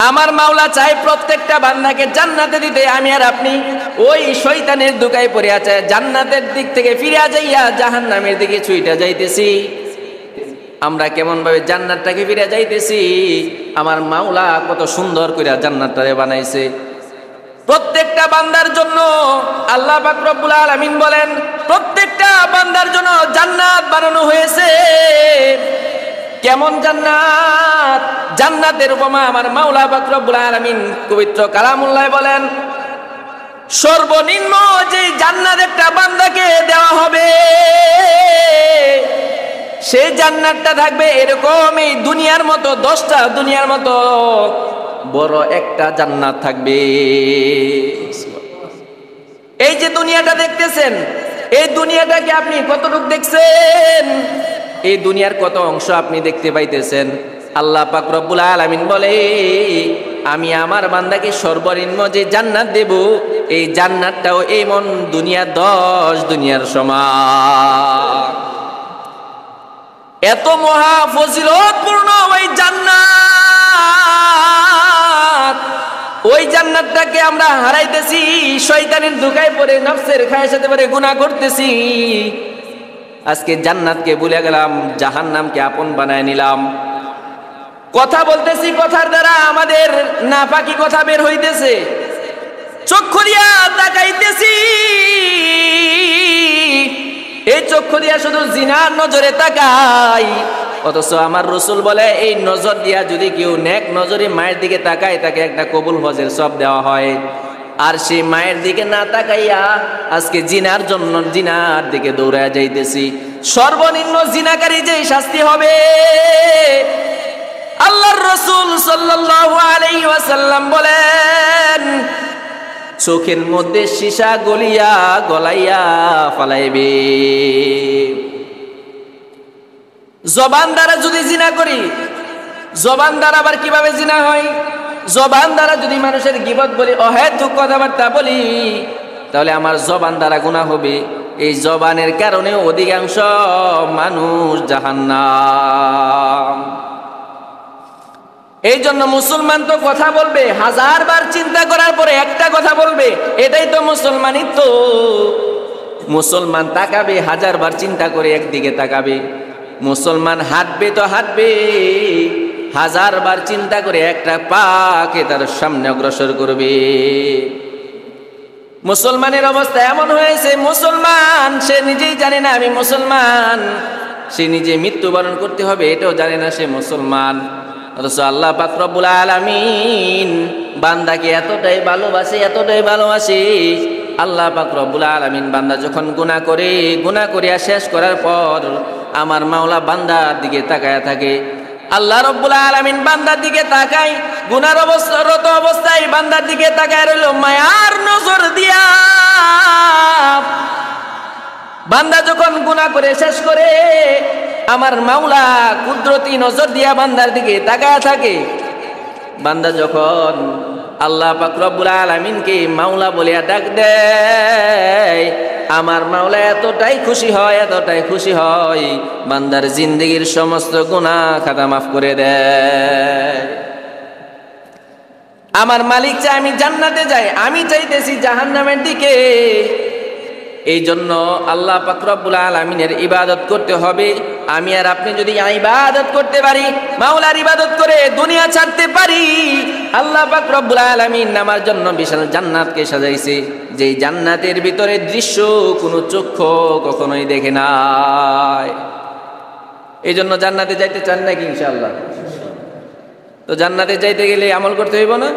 আমার মাওলা চাই প্রত্যেকটা বান্দাকে জান্নাতে দিতে। আমি আর আপনি ওই শয়তানের দুকায় পড়ে আছে, জান্নাতের দিক থেকে ফিরে যাইয়া জাহান্নামের দিকে ছুইটা যাইতেছি। আমরা কেমন ভাবে জান্নাতটাকে ফিরে যাইতেছি। আমার মাওলা কত সুন্দর করে জান্নাতটারে বানাইছে প্রত্যেকটা বান্দার জন্য। আল্লাহ পাক রব্বুল আলামিন বলেন প্রত্যেকটা বান্দার জন্য জান্নাত বানানো হয়েছে। কেমন জান্নাত? জান্নাতের উপমা আমার মাওলা পাক রব্বুল আলামিন পবিত্র কালামুল্লাহ বলেন, সর্বনিম্ন যে জান্নাত একটা বান্দাকে দেওয়া হবে সেই জান্নাতটা থাকবে এরকম, এই দুনিয়ার মতো 10টা দুনিয়ার মতো বড় একটা জান্নাত থাকবে। এই যে দুনিয়াটা দেখতেছেন, এই দুনিয়াটাকে আপনি কতটুকু দেখছেন? এই দুনিয়ার কত অংশ আপনি দেখতে পাইতেছেন? আল্লাহ পাক রব্বুল আলামিন বলে, আমি আমার বান্দাকে সর্বনিম্ন যে জান্নাত দেব, এই জান্নাতটাও এই মন দুনিয়া 10 দুনিয়ার সমান। এত মহা ফজিলতপূর্ণ ওই জান্নাত, ওই জান্নাতটাকে আমরা হারাইতেছি, শয়তানের ধোঁকায় পড়ে নফসের খায়েশের পড়ে গুনাহ করতেছি। আজকে জান্নাতকে ভুলে গেলাম, জাহান্নামকে আপন বানায় নিলাম। কথা বলতেছি, কথার দ্বারা আমাদের নাপাকি কথা বের হইতেছে, চক্ষু দিয়া তাকাইতেছি, এই চক্ষু দিয়া শুধু জিনার নজরে তাকাই। অথচ আমার রাসূল বলে এই নজর দিয়া যদি কেউ নেক নজরে মায়ের দিকে তাকায়, তাকে একটা কবুল হজের সওয়াব দেওয়া হয়। আর সেই মায়ের দিকে না তাকাইয়া আজকে জিনার জন্য জিনার দিকে দৌড়ায় যাইতেছি। সর্বনিম্ন জিনাকারী যে শাস্তি হবে, আল্লাহর রাসূল সাল্লাল্লাহু আলাইহি ওয়াসাল্লাম বলেন, চোখের মধ্যে সীসা গলাইয়া ফালাইবে। জবান দ্বারা যদি জিনা করি, জবান দ্বারা আবার কিভাবে জিনা হয়? জবান দ্বারা যদি মানুষের গীবত বলি, অহেতুক কথাবার্তা বলি, তাহলে আমার জবান দ্বারা গুনাহ হবে। এই জবানের কারণে অধিকাংশ মানুষ জাহান্নাম। এই জন্য মুসলমান তো কথা বলবে, 1000 বার চিন্তা করার পরে একটা কথা বলবে, এটাই তো মুসলমানিত্ব। মুসলমান তাকাবে, 1000 বার চিন্তা করে একদিকে তাকাবে। মুসলমান হাঁটবে তো হাঁটবে, 1000 বার চিন্তা করে একটা পাকে তার সামনে অগ্রসর করবে। মুসলমানের অবস্থা এমন হয়েছে, মুসলমান সে নিজেই জানে না আমি মুসলমান, সে নিজে মৃত্যুবরণ করতে হবে এটাও জানে না সে মুসলমান। অথচ আল্লাহ পাক রব্বুল আলামিন বান্দাকে এতটাই ভালোবাসে, আল্লাহ পাক রব্বুল আলামিন বান্দা যখন গুনাহ করিয়া শেষ করার পর আমার মাওলা বান্দার দিকে তাকায়া থাকে। আল্লাহ রব্বুল আলামিন বান্দার দিকে তাকায়, গুনার রত অবস্থায় বান্দার দিকে তাকায় রইল মায়ার নজর দিয়া। বান্দা যখন গুনাহ করে শেষ করে, আমার মাওলা কুদরতি নজর দিয়া বান্দার দিকে তাকায়া থাকে। বান্দা যখন আল্লাহ পাক রব্বুল আলামিনকে মাওলা বলিয়া ডাক দেয়, আমার মাওলা এতটাই খুশি হয়, বান্দার জিন্দেগীর সমস্ত গুনাহ খাতা মাফ করে দেয়। আমার মালিক চাই আমি জান্নাতে যাই, আমি চাইতেছি জাহান্নামের দিকে। এই জন্য আল্লাহ পাক রব্বুল আলামিনের ইবাদত করতে হবে। আমি আর আপনি যদি ইবাদত করতে পারি, মাওলার ইবাদত করে দুনিয়া ছাড়তে পারি, আল্লাহ পাক রব্বুল আলামিন আমার জন্য বিশাল জান্নাতকে সাজাইছে, যেই জান্নাতের ভিতরে দৃশ্য কোনো চক্ষু কখনোই দেখে নাই। এই জন্য জান্নাতে যাইতে চান নাকি? ইনশাআল্লাহ। তো জান্নাতে যাইতে গেলে আমল করতে হইব না?